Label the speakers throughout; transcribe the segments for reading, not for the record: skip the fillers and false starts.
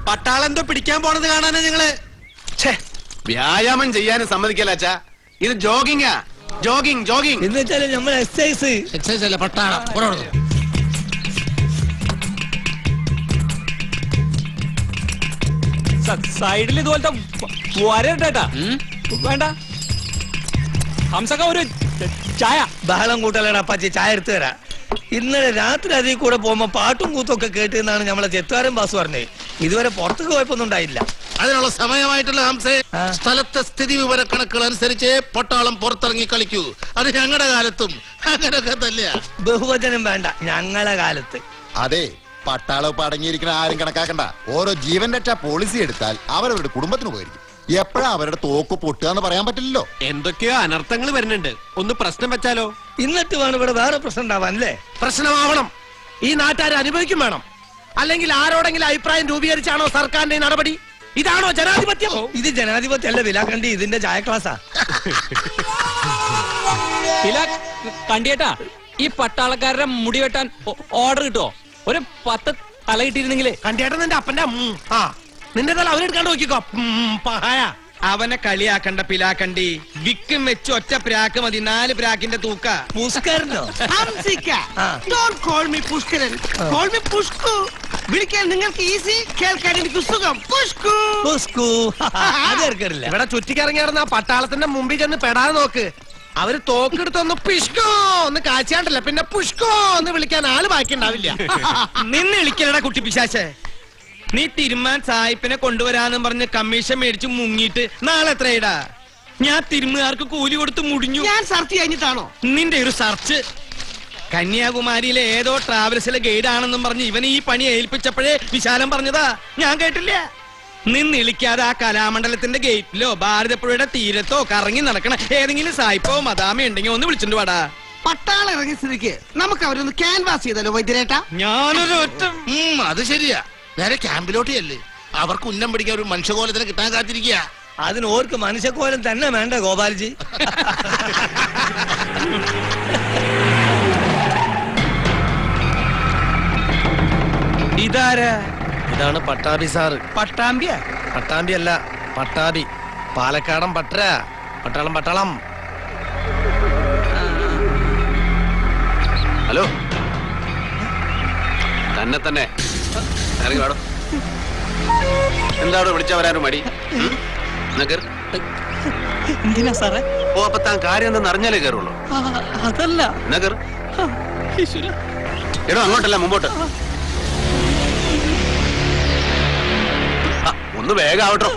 Speaker 1: പട്ടാളെന്തോ പിടിക്കാൻ പോണത് കാണാനാ ഞങ്ങള്.
Speaker 2: വ്യായാമം ചെയ്യാനും സമ്മതിക്കല്ല അച്ഛാ. ഇത് ജോഗിങ്ങാ. ജോഗിങ് ജോഗിങ്
Speaker 3: എന്ന് വെച്ചാല് നമ്മൾ എക്സസൈസ്.
Speaker 1: എക്സസൈസ് അല്ല, പട്ടാളം.
Speaker 4: സൈഡിൽ ഇതുപോലത്തെ വരട്ടാ വേണ്ട. ഹംസക്ക ഒരു ചായ.
Speaker 3: ബഹളം കൂട്ടലടാ അപ്പാച്ചി, ചായ എടുത്തു തരാ. ഇന്നലെ രാത്രി അതിൽ കൂടെ പോകുമ്പോ പാട്ടും കൂത്തൊക്കെ കേട്ടെന്നാണ് നമ്മളെ ചെത്തുകാരൻ ബാസ് പറഞ്ഞത്. ഇതുവരെ പുറത്തേക്ക് പോയപ്പൊന്നും ഉണ്ടായില്ല.
Speaker 5: അതിനുള്ള സമയമായിട്ടുള്ള ഹംസേ, സ്ഥലത്തെ സ്ഥിതി വിവര കണക്കുകൾ അനുസരിച്ച് പട്ടാളം പുറത്തിറങ്ങി കളിക്കൂ. അത് ഞങ്ങളുടെ കാലത്തും അങ്ങനെയൊക്കെ തന്നെയാ.
Speaker 3: ബഹുവചനം വേണ്ട, ഞങ്ങളെ കാലത്ത്.
Speaker 6: അതെ, പട്ടാളം ഇപ്പൊ അടങ്ങിയിരിക്കുന്ന ആരും കണക്കാക്കണ്ട. ഓരോ ജീവൻ രക്ഷാ പോളിസി എടുത്താൽ അവരവരുടെ കുടുംബത്തിന് ഉപകരിക്കും. എപ്പോഴാ അവരുടെ തോക്ക് പൊട്ടുക എന്ന് പറയാൻ പറ്റില്ലല്ലോ.
Speaker 1: എന്തൊക്കെയോ അനർത്ഥങ്ങൾ വരുന്നുണ്ട്. ഒന്ന് പ്രശ്നം വെച്ചാലോ?
Speaker 3: എന്നിട്ട് വേണം ഇവിടെ വേറെ പ്രശ്നം ഉണ്ടാവാൻ അല്ലേ?
Speaker 5: പ്രശ്നമാവണം. ഈ നാട്ടുകാർ അനുഭവിക്കും വേണം. അല്ലെങ്കിൽ ആരോടെങ്കിലും അഭിപ്രായം രൂപീകരിച്ചാണോ സർക്കാരിന്റെ നടപടി? ഇതാണോ ജനാധിപത്യം?
Speaker 3: ഇത് ജനാധിപത്യം അല്ല വിലാക്കണ്ടി, ഇതിന്റെ ചായ ക്ലാസ്സാ.
Speaker 4: കണ്ടിയേട്ടാ, ഈ പട്ടാളക്കാരുടെ മുടി വെട്ടാൻ ഓർഡർ കിട്ടുമോ? ഒരു 10 തല കിട്ടിയിരുന്നെങ്കിലേ.
Speaker 5: കണ്ടിയേട്ടൻ നിന്റെ അപ്പന്റെ നിന്റെ തല അവനെടുക്കാണ്ട് നോക്കിക്കോ.
Speaker 7: അവനെ കളിയാക്കണ്ട പിലാക്കണ്ടി. വിക്കും വെച്ച് ഒറ്റ പ്രാക്ക് മതി, 4 പ്രാക്കിന്റെ തൂക്ക.
Speaker 3: പുഷ്കരനോ?
Speaker 5: വിളിക്കാൻ നിങ്ങൾക്ക് ഈസി, കേൾക്കാൻ എനിക്ക് സുഖം. ഇവിടെ ചുറ്റിക്കിറങ്ങിയാർന്ന പട്ടാളത്തിന്റെ മുമ്പിൽ ചെന്ന് പെടാതെ നോക്ക്. അവര് തോക്കെടുത്തൊന്ന് പിഷ്കോ ഒന്ന് കാച്ചാണ്ടല്ല, പിന്നെ പുഷ്കോ എന്ന് വിളിക്കാൻ ആള് ബാക്കി ഉണ്ടാവില്ല.
Speaker 7: നിന്ന് വിളിക്കലടാ കുട്ടി പിശാശേ. നീ തിരുമാൻ സായിപ്പിനെ കൊണ്ടുവരാന്നും പറഞ്ഞ് കമ്മീഷൻ മേടിച്ച് മുങ്ങിയിട്ട് നാളെ എത്രയിടാ? ഞാൻ തിരുമുകാർക്ക് കൂലി കൊടുത്ത് മുടിഞ്ഞു.
Speaker 5: ഞാൻ സെർച്ച് കഴിഞ്ഞിട്ടാണോ?
Speaker 7: നിന്റെ ഒരു സെർച്ച്. കന്യാകുമാരിയിലെ ഏതോ ട്രാവൽസിലെ ഗൈഡ് ആണെന്നും പറഞ്ഞ് ഇവൻ ഈ പണി ഏൽപ്പിച്ചപ്പോഴേ വിശാലം പറഞ്ഞതാ, ഞാൻ കേട്ടില്ല. നിന്നിളിക്കാതെ ആ കലാമണ്ഡലത്തിന്റെ ഗേറ്റിലോ ഭാരതപ്പുഴയുടെ തീരത്തോ കറങ്ങി നടക്കണ ഏതെങ്കിലും സായിപ്പോ മദാമ ഉണ്ടെങ്കിൽ ഒന്ന് വിളിച്ചിട്ട് വാടാ.
Speaker 5: പട്ടാളം ഇറങ്ങിയ സ്ഥിതിക്ക് നമുക്ക് അവരൊന്ന് ക്യാൻവാസ് ചെയ്തല്ലോ വൈദ്യരേട്ടാ.
Speaker 7: ഞാനൊരു ഒറ്റ
Speaker 5: അത് ശരിയാ. നേരെ ക്യാമ്പിലോട്ടിയല്ലേ. അവർക്ക് ഉന്നം പിടിക്കാൻ ഒരു മനുഷ്യകോലത്തിന് കിട്ടാൻ കാത്തിരിക്കുക.
Speaker 3: അതിന് ഓർക്ക് മനുഷ്യക്കോലം തന്നെ വേണ്ട ഗോപാൽജി.
Speaker 7: ഇതാരാ?
Speaker 3: ഇതാണ് പട്ടാമ്പി സാറ്.
Speaker 7: പട്ടാമ്പിയ?
Speaker 3: പട്ടാമ്പി അല്ല, പട്ടാമ്പി. പാലക്കാടൻ പട്ടര. പട്ടാളം പട്ടാളം.
Speaker 2: ഹലോ, തന്നെ ഇറങ്ങി വേണം. എന്താണോ വിളിച്ചാ വരാനും മടി?
Speaker 4: എന്തിനാ സാറേ?
Speaker 2: ഓ, അപ്പൊ താൻ കാര്യം എന്തെന്ന് അറിഞ്ഞാലേ കയറുള്ളൂ.
Speaker 4: അതല്ല.
Speaker 2: നഗർ എടോ, അങ്ങോട്ടല്ല മുമ്പോട്ട്. ഒന്ന് വേഗം ആവട്ടോ.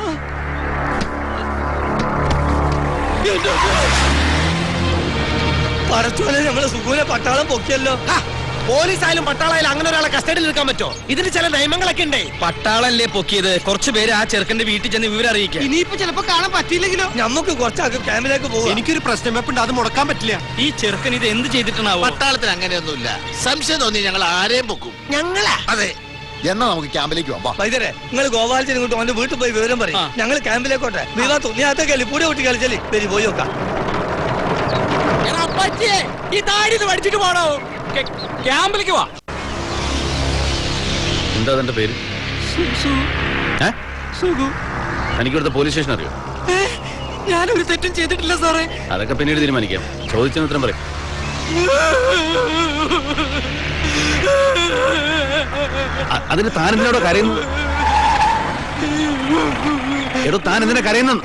Speaker 3: പറച്ചോലെ നമ്മളെ സുഖൂനെ പട്ടാളം പൊക്കിയല്ലോ.
Speaker 5: പോലീസായാലും പട്ടാളായാലും അങ്ങനെ ഒരാളെ കസ്റ്റഡിയിൽ എടുക്കാൻ പറ്റോ? ഇതിന് ചില നിയമങ്ങളൊക്കെ ഉണ്ടേ.
Speaker 7: പട്ടാളല്ലേ പൊക്കിയത്? കുറച്ചു പേര് ആ ചെറുക്കന്റെ വീട്ടിൽ ചെന്ന് വിവരം അറിയിക്കാം.
Speaker 5: ഇനിയിപ്പോ ചിലപ്പോ കാണാൻ പറ്റിയില്ലെങ്കിലോ?
Speaker 3: നമുക്ക് കുറച്ചാൾക്ക് ക്യാമ്പിലേക്ക് പോകും.
Speaker 1: എനിക്കൊരു പ്രശ്നം വെപ്പുണ്ട്, അത് മുടക്കാൻ പറ്റില്ല.
Speaker 7: ഈ ചെറുക്കൻ ഇത് എന്ത് ചെയ്തിട്ടാണാവോ?
Speaker 5: പട്ടാളത്തിന് അങ്ങനെയൊന്നുമില്ല. സംശയം തോന്നി ഞങ്ങൾ ആരെയും പൊക്കും. ഞങ്ങളാ? അതെ.
Speaker 6: എന്നാ നമുക്ക് ക്യാമ്പിലേക്ക് പോവാം.
Speaker 3: വൈദ്യരെ, നിങ്ങൾ ഗോപാലച്ചൻ ഇങ്ങോട്ട് അവന്റെ വീട്ടിൽ പോയി വിവരം പറയും. ഞങ്ങൾ ക്യാമ്പിലേക്കോട്ടെ. വിവാ തുണിയാത്ത കളി പൂടെ കുട്ടി കളിച്ചല്ലേ വരി പോയി നോക്കാം.
Speaker 4: ഈ താടി പഠിച്ചിട്ട് പോണോ? ക്യാമ്പിലേക്ക് വാ.
Speaker 2: എന്താ തന്റെ പേര്? എനിക്കിവിടുത്തെ പോലീസ് സ്റ്റേഷൻ അറിയോ?
Speaker 4: ഞാനൊരു തെറ്റും ചെയ്തിട്ടില്ല സാറേ.
Speaker 2: അതൊക്കെ പിന്നീട് തീരുമാനിക്കാം. ചോദിച്ചതിന് ഉത്തരം പറയും. അതിന് താൻ എന്തിനോടോ കരയുന്നു? എടോ, താൻ എന്തിനാ കരയുന്നു?